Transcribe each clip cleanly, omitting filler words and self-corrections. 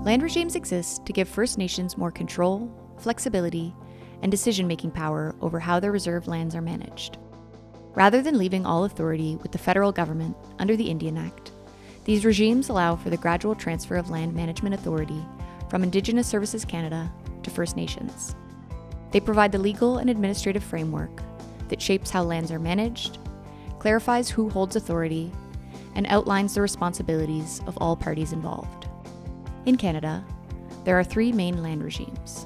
Land regimes exist to give First Nations more control, flexibility, and decision-making power over how their reserve lands are managed. Rather than leaving all authority with the federal government under the Indian Act, these regimes allow for the gradual transfer of land management authority from Indigenous Services Canada to First Nations. They provide the legal and administrative framework that shapes how lands are managed, clarifies who holds authority, and outlines the responsibilities of all parties involved. In Canada, there are 3 main land regimes.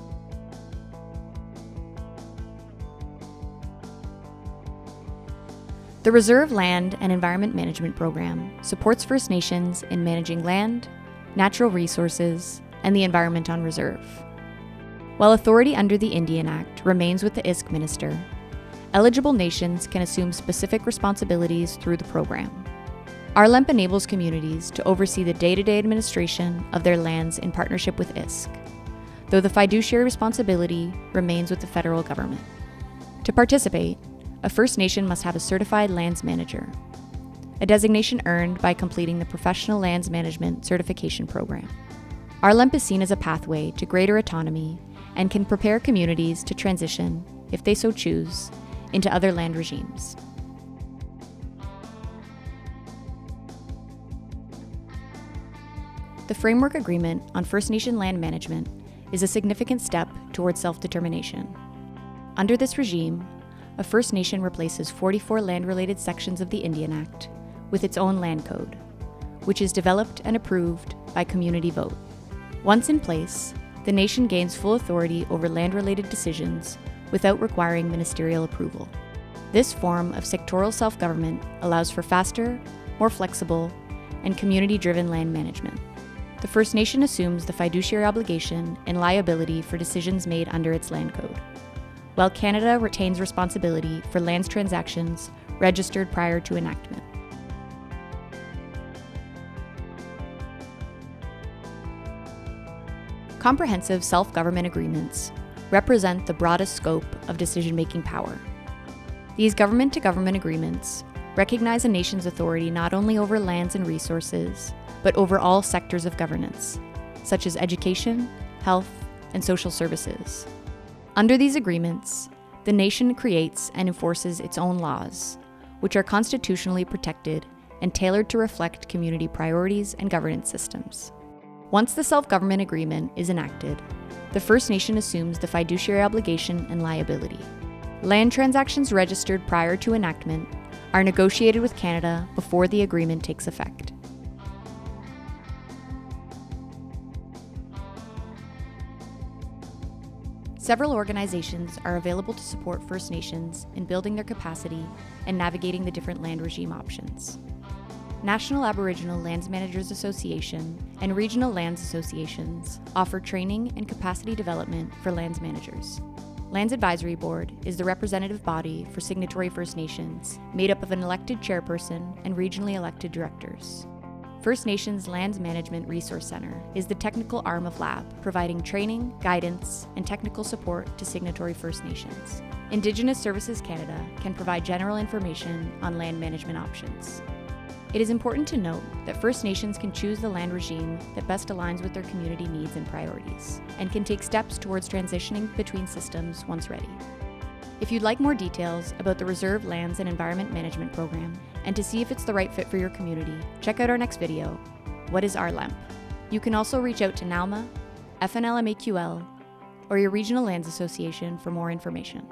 The Reserve Land and Environment Management Program supports First Nations in managing land, natural resources, and the environment on reserve. While authority under the Indian Act remains with the ISK Minister, eligible nations can assume specific responsibilities through the program. FNLMAQL enables communities to oversee the day-to-day administration of their lands in partnership with ISK, though the fiduciary responsibility remains with the federal government. To participate, a First Nation must have a certified lands manager, a designation earned by completing the Professional Lands Management Certification Program. FNLMAQL is seen as a pathway to greater autonomy and can prepare communities to transition, if they so choose, into other land regimes. The Framework Agreement on First Nation Land Management is a significant step towards self-determination. Under this regime, a First Nation replaces 44 land-related sections of the Indian Act with its own land code, which is developed and approved by community vote. Once in place, the nation gains full authority over land-related decisions without requiring ministerial approval. This form of sectoral self-government allows for faster, more flexible, and community-driven land management. The First Nation assumes the fiduciary obligation and liability for decisions made under its land code, while Canada retains responsibility for lands transactions registered prior to enactment. Comprehensive self-government agreements represent the broadest scope of decision-making power. These government-to-government agreements recognize a nation's authority not only over lands and resources, but over all sectors of governance, such as education, health, and social services. Under these agreements, the nation creates and enforces its own laws, which are constitutionally protected and tailored to reflect community priorities and governance systems. Once the self-government agreement is enacted, the First Nation assumes the fiduciary obligation and liability. Land transactions registered prior to enactment are negotiated with Canada before the agreement takes effect. Several organizations are available to support First Nations in building their capacity and navigating the different land regime options. National Aboriginal Lands Managers Association and regional lands associations offer training and capacity development for lands managers. Lands Advisory Board is the representative body for signatory First Nations, made up of an elected chairperson and regionally elected directors. First Nations Lands Management Resource Centre is the technical arm of LAB, providing training, guidance, and technical support to signatory First Nations. Indigenous Services Canada can provide general information on land management options. It is important to note that First Nations can choose the land regime that best aligns with their community needs and priorities, and can take steps towards transitioning between systems once ready. If you'd like more details about the Reserve Lands and Environment Management Program, and to see if it's the right fit for your community, check out our next video, What is FNLMAQL? You can also reach out to NALMA, FNLMAQL, or your regional lands association for more information.